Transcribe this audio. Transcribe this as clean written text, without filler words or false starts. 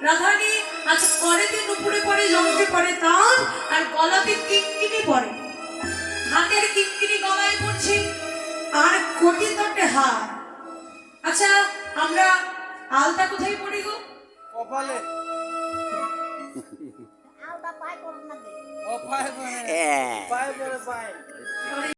রাধারানী আজ করেতে নুপুরে পরে জমকে পরে তার আর গলাতে কিঙ্কিনি পরে, হাতের কিঙ্কিনি গলায় পড়ছে আর কোটি তটে হার। আচ্ছা আমরা আলতা কোথায় পড়ি গো? কপালে। আলতা পায় পড়ে না। ও পায় পড়ে। পায় পড়ে পায়।